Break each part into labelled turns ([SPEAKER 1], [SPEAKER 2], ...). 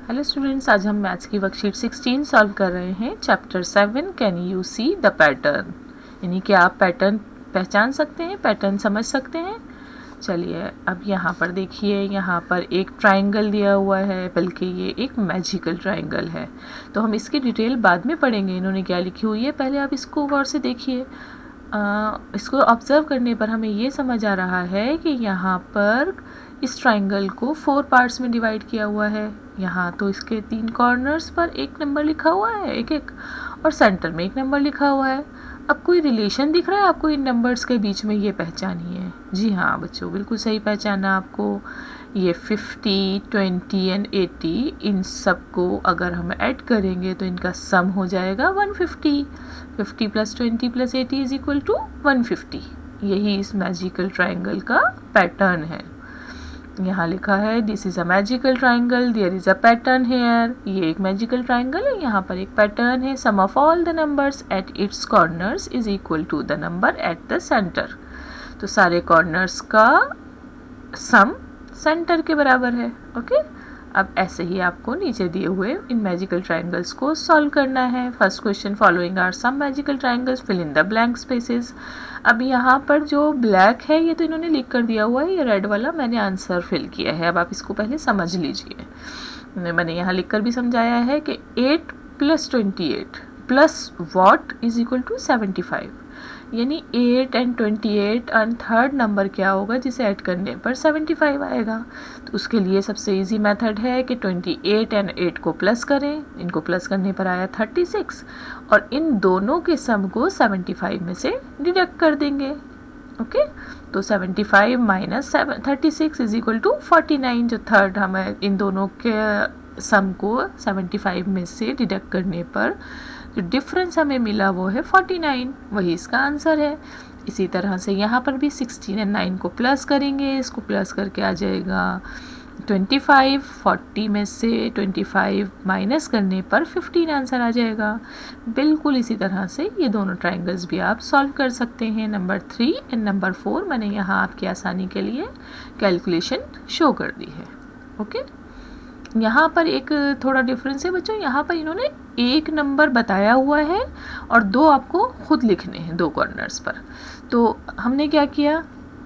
[SPEAKER 1] Hello students, आज हम maths की वर्कशीट 16 सॉल्व कर रहे हैं। Chapter 7 can you see the pattern, यानी कि आप पैटर्न पहचान सकते हैं, पैटर्न समझ सकते हैं। चलिए अब यहाँ पर देखिए, यहाँ पर एक ट्रायंगल दिया हुआ है, बल्कि ये एक मैजिकल ट्रायंगल है। तो हम इसकी डिटेल बाद में पढ़ेंगे, इन्होंने क्या लिखी हुई है, पहले आप इसको गौर से देखिए। इसको ऑब्ज़र्व करने पर हमें ये समझ आ रहा है कि यहाँ पर इस ट्रायंगल को 4 पार्ट्स में डिवाइड किया हुआ है। यहाँ तो इसके 3 कॉर्नर्स पर एक नंबर लिखा हुआ है, एक एक, और सेंटर में एक नंबर लिखा हुआ है। अब कोई रिलेशन दिख रहा है आपको इन नंबर्स के बीच में, ये पहचानिए। जी हाँ बच्चों, बिल्कुल सही पहचाना आपको। ये 50, 20 एंड 80, इन सब को अगर हम ऐड करेंगे तो इनका सम हो जाएगा 150। 50 + 20 + 80 इज इक्वल टू 150। यही इस मैजिकल ट्रायंगल का पैटर्न है। यहाँ लिखा है this is a magical triangle, there is a pattern here. ये एक मैजिकल ट्रायंगल है, यहाँ पर एक पैटर्न है। Sum of all the numbers at its corners is equal to the number at the centre. तो सारे कॉर्नर्स का सम सेंटर के बराबर है। ओके, अब ऐसे ही आपको नीचे दिए हुए इन मैजिकल ट्रायंगल्स को सॉल्व करना है। First question, following are some magical triangles, fill in the blank spaces. अब यहाँ पर जो ब्लैक है ये तो इन्होंने लिख कर दिया हुआ है, ये रेड वाला मैंने आंसर फिल किया है। अब आप इसको पहले समझ लीजिए। मैंने यहाँ लिख कर भी समझाया है कि 8 + 28 plus what is equal to 75, यानी 8 एंड 28 एंड थर्ड नंबर क्या होगा जिसे ऐड करने पर 75 आएगा। तो उसके लिए सबसे इजी मेथड है कि 28 एंड 8 को प्लस करें, इनको प्लस करने पर आया 36, और इन दोनों के सम को 75 में से डिडक्ट कर देंगे। ओके, तो 75 - 36 इज इक्वल टू 49। जो थर्ड हमें इन दोनों के सम को 75 में से डिडक्ट करने पर जो डिफरेंस हमें मिला वो है 49, वही इसका आंसर है। इसी तरह से यहाँ पर भी 16 और 9 को प्लस करेंगे, इसको प्लस करके आ जाएगा 25। 40 में से 25 माइनस करने पर 15 आंसर आ जाएगा। बिल्कुल इसी तरह से ये दोनों ट्रायंगल्स भी आप सॉल्व कर सकते हैं। नंबर 3 एंड नंबर 4 मैंने यहाँ आपकी आसानी के लिए कैलकुलेशन शो कर दी है। ओके, यहाँ पर एक थोड़ा डिफरेंस है बच्चों, यहाँ पर इन्होंने एक नंबर बताया हुआ है और 2 आपको खुद लिखने हैं 2 कॉर्नर्स पर। तो हमने क्या किया,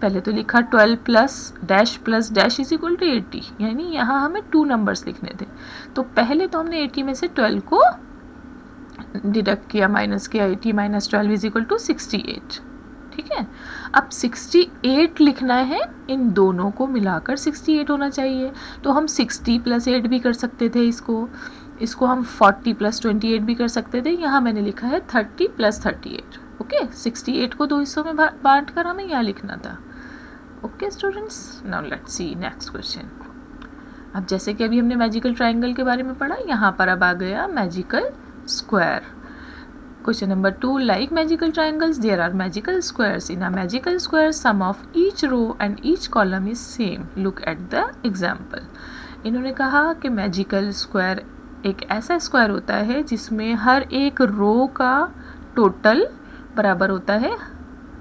[SPEAKER 1] पहले तो लिखा 12 + डैश इज इक्वल टू 80, यानी यहाँ हमें 2 नंबर्स लिखने थे। तो पहले तो हमने 80 में से 12 को डिडक्ट किया, माइनस किया। 80 - 12 इज इक्वल टू 68। ठीक है, अब 68 लिखना है, इन दोनों को मिलाकर 68 होना चाहिए। तो हम 60 + 8 भी कर सकते थे, इसको हम 40 + 28 भी कर सकते थे। यहाँ मैंने लिखा है 30 + 38। ओके, 68 को 2 हिस्सों में बांट कर हमें यहाँ लिखना था। Okay students, now let's see next question. अब जैसे कि अभी हमने मैजिकल ट्रायंगल के बारे में पढ़ा, यहाँ पर अब आ गया magical square. Question number 2, like magical triangles, there are magical squares. In a magical square, sum of each row and each column is same. Look at the example. इन्होंने कहा कि मैजिकल स्क्वायर एक ऐसा स्क्वायर होता है जिसमें हर एक रो का टोटल बराबर होता है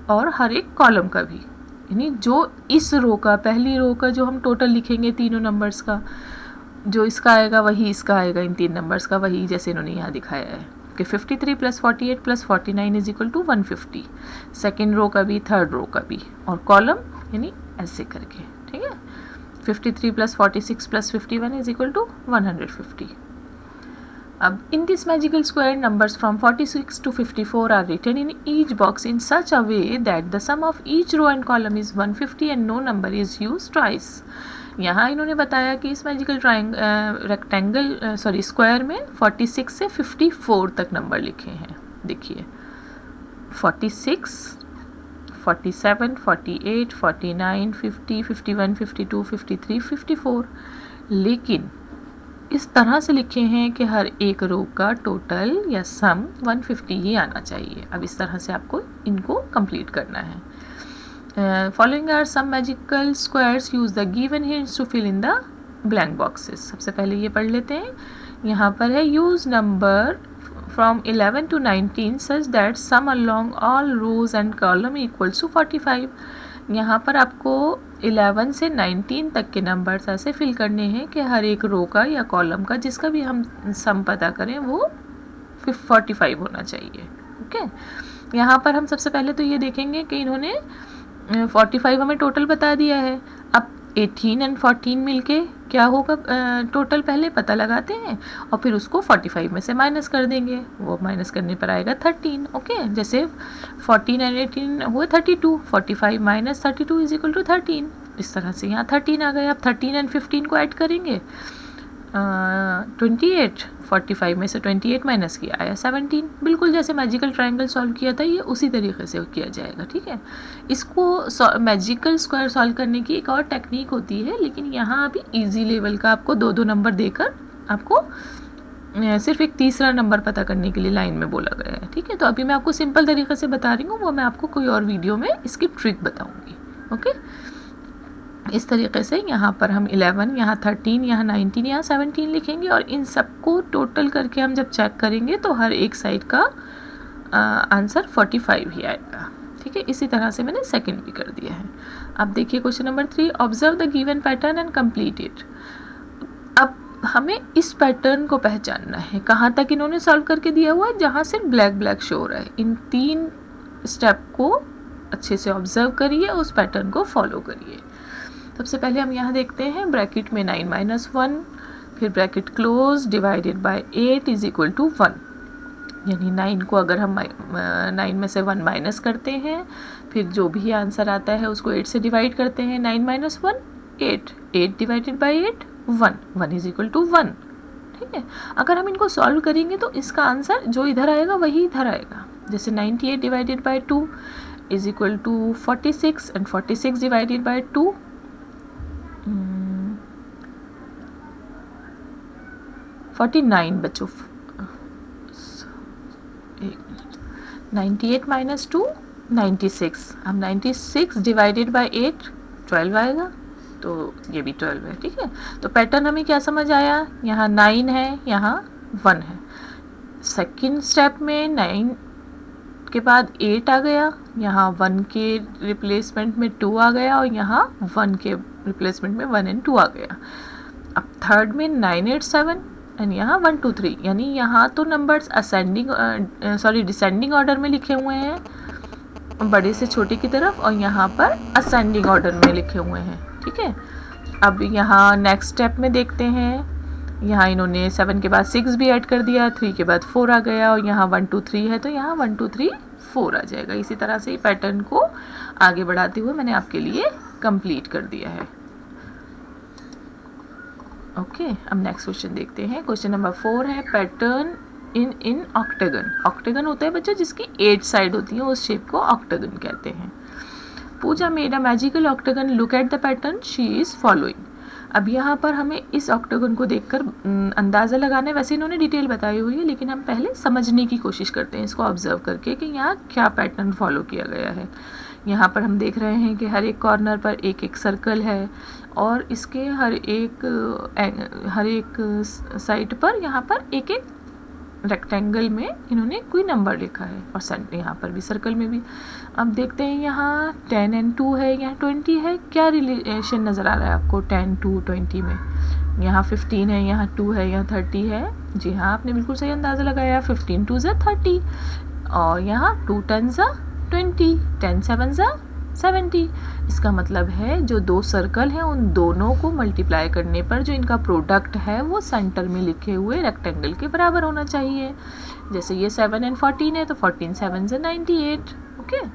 [SPEAKER 1] और हर एक कॉलम का भी, यानी जो इस रो का, पहली रो का जो हम टोटल लिखेंगे तीनों नंबर्स का, जो इसका आएगा वही इसका आएगा, इन 3 नंबर्स का वही, जैसे इन्होंने यहाँ दिखाया है कि 53 + 48 + 49 is equal to 150। Second row का भी, थर्ड रो का भी, और कॉलम यानी ऐसे करके। ठीक है, 53 + 46 + 51 इज इक्वल टू 150। अब in this magical square, numbers from 46 to 54 are written in each box in such a way that the sum of each row and column is 150 and no number is use twice. यहाँ इन्होंने बताया कि इस magical square में 46 से 54 तक number लिखे हैं। देखिए 46, 47, 48, 49, 50, 51, 52, 53, 54, लेकिन इस तरह से लिखे हैं कि हर एक रो का टोटल या सम 150 ही आना चाहिए। अब इस तरह से आपको इनको कंप्लीट करना है। Following are some magical squares, use the given hints to fill in the blank boxes. सबसे पहले ये पढ़ लेते हैं। यहाँ पर है use number from 11 to 19 such that sum along all rows and column equals to 45। यहाँ पर आपको 11 से 19 तक के नंबर्स ऐसे फिल करने हैं कि हर एक रो का या कॉलम का जिसका भी हम सम पता करें वो 45 होना चाहिए। ओके, यहाँ पर हम सबसे पहले तो ये देखेंगे कि इन्होंने 45 हमें टोटल बता दिया है। अब 18 और 14 मिलके क्या होगा टोटल पहले पता लगाते हैं और फिर उसको 45 में से माइनस कर देंगे, वो माइनस करने पर आएगा 13। ओके, जैसे 14 और 18 हुए 32, 45 माइनस 32 इज इक्वल टू 13। इस तरह से यहाँ 13 आ गया। अब 13 और 15 को ऐड करेंगे 28, 45 में से 28 माइनस किया आया 17। बिल्कुल जैसे मैजिकल ट्रायंगल सॉल्व किया था ये उसी तरीके से किया जाएगा। ठीक है, इसको मैजिकल स्क्वायर सॉल्व करने की एक और टेक्निक होती है, लेकिन यहाँ अभी इजी लेवल का आपको दो नंबर देकर आपको सिर्फ एक तीसरा नंबर पता करने के लिए लाइन में बोला गया है। ठीक है, तो अभी मैं आपको सिंपल तरीके से बता रही हूँ, वो मैं आपको कोई और वीडियो में इसकी ट्रिक बताऊँगी। ओके, इस तरीके से यहाँ पर हम 11, यहाँ 13, यहाँ 19, यहाँ 17 लिखेंगे और इन सबको टोटल करके हम जब चेक करेंगे तो हर एक साइड का आंसर 45 ही आएगा। ठीक है, इसी तरह से मैंने सेकंड भी कर दिया है। अब देखिए question number 3, observe the given pattern and complete it. अब हमें इस पैटर्न को पहचानना है, कहाँ तक इन्होंने सॉल्व करके दिया हुआ है, जहाँ से ब्लैक ब्लैक शो हो रहा है। इन 3 स्टेप को अच्छे से ऑब्जर्व करिए, उस पैटर्न को फॉलो करिए। सबसे पहले हम यहाँ देखते हैं ब्रैकेट में 9 - 1, फिर bracket close, divided by 8 is equal to 1। यानी 9 को अगर हम 9 में से 1 माइनस करते हैं, फिर जो भी आंसर आता है उसको 8 से डिवाइड करते हैं। 9 - 1 8, 8 divided by 8 1, 1 is equal to 1। ठीक है, अगर हम इनको सॉल्व करेंगे तो इसका आंसर जो इधर आएगा वही इधर आएगा। जैसे 98 divided by 2 is equal to 46 and 46 divided by 2 49 बच्चों। 98 - 2 96। अब 96 डिवाइडेड बाय 8 12 आएगा, तो ये भी 12 है। ठीक है, तो पैटर्न हमें क्या समझ आया, यहाँ 9 है, यहाँ 1 है। सेकंड स्टेप में 9 के बाद 8 आ गया, यहाँ 1 के रिप्लेसमेंट में 2 आ गया और यहाँ 1 के रिप्लेसमेंट में 1 और 2 आ गया। अब थर्ड में 9 8 7 एंड यहाँ 1 2 3, यानी यहाँ तो नंबर्स डिसेंडिंग ऑर्डर में लिखे हुए हैं बड़े से छोटे की तरफ, और यहाँ पर असेंडिंग ऑर्डर में लिखे हुए हैं। ठीक है, अब यहाँ नेक्स्ट स्टेप में देखते हैं, यहाँ इन्होंने 7 के बाद 6 भी ऐड कर दिया, 3 के बाद 4 आ गया और यहाँ 1 2 3 है, तो यहाँ 1 2 3 4 आ जाएगा। इसी तरह से पैटर्न को आगे बढ़ाते हुए मैंने आपके लिए कंप्लीट कर दिया है। ओके, अब नेक्स्ट क्वेश्चन देखते हैं। क्वेश्चन नंबर 4 है पैटर्न इन ऑक्टेगन। ऑक्टेगन होता है बच्चों जिसकी 8 साइड होती है, उस शेप को ऑक्टेगन कहते हैं। Pooja made a magical octagon, look at the pattern she is following. अब यहाँ पर हमें इस ऑक्टेगन को देखकर अंदाज़ा लगाना है। वैसे इन्होंने डिटेल बताई हुई है, लेकिन हम पहले समझने की कोशिश करते हैं इसको ऑब्जर्व करके कि यहाँ क्या पैटर्न फॉलो किया गया है। यहाँ पर हम देख रहे हैं कि हर एक कॉर्नर पर एक एक सर्कल है और इसके हर एक साइड पर यहाँ पर एक एक रेक्टेंगल में इन्होंने कोई नंबर लिखा है और यहाँ पर भी सर्कल में भी। अब देखते हैं यहाँ 10 और 2 है, यहाँ 20 है। क्या रिलेशन नज़र आ रहा है आपको 10 2 20 में? यहाँ 15 है, यहाँ 2 है, यहाँ 30 है। जी हाँ, आपने बिल्कुल सही अंदाज़ा लगाया। 15 2 ज़ा 30 और यहाँ 2 10 ज़ा 20, 10 7 ज़ा 70। इसका मतलब है जो दो सर्कल हैं उन दोनों को मल्टीप्लाई करने पर जो इनका प्रोडक्ट है वो सेंटर में लिखे हुए रेक्टेंगल के बराबर होना चाहिए। जैसे ये 7 और 14 है तो 14 7 ज़ा 98। ओके,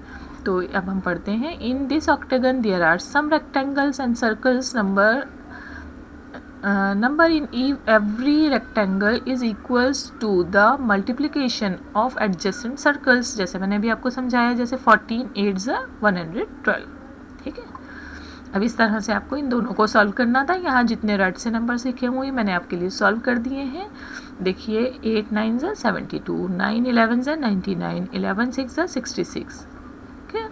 [SPEAKER 1] तो अब हम पढ़ते हैं। In this octagon there are some rectangles and circles, number in every rectangle is equals to the multiplication of adjacent circles। जैसे मैंने अभी आपको समझाया, जैसे 14 8 ज़ा 112। ठीक है, अब इस तरह से आपको इन दोनों को सॉल्व करना था। यहाँ जितने रेड से नंबर लिखे हुए मैंने आपके लिए सॉल्व कर दिए हैं। देखिए 8 9 ज़ा 72, 9 11 ज़ा 99, 11 6 ज़ा 66।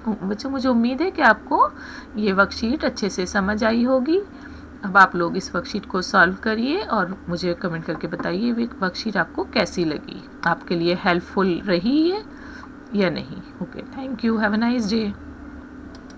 [SPEAKER 1] बच्चों, मुझे उम्मीद है कि आपको ये वर्कशीट अच्छे से समझ आई होगी। अब आप लोग इस वर्कशीट को सॉल्व करिए और मुझे कमेंट करके बताइए ये वर्कशीट आपको कैसी लगी, आपके लिए हेल्पफुल रही है या नहीं। Okay, thank you, have a nice day.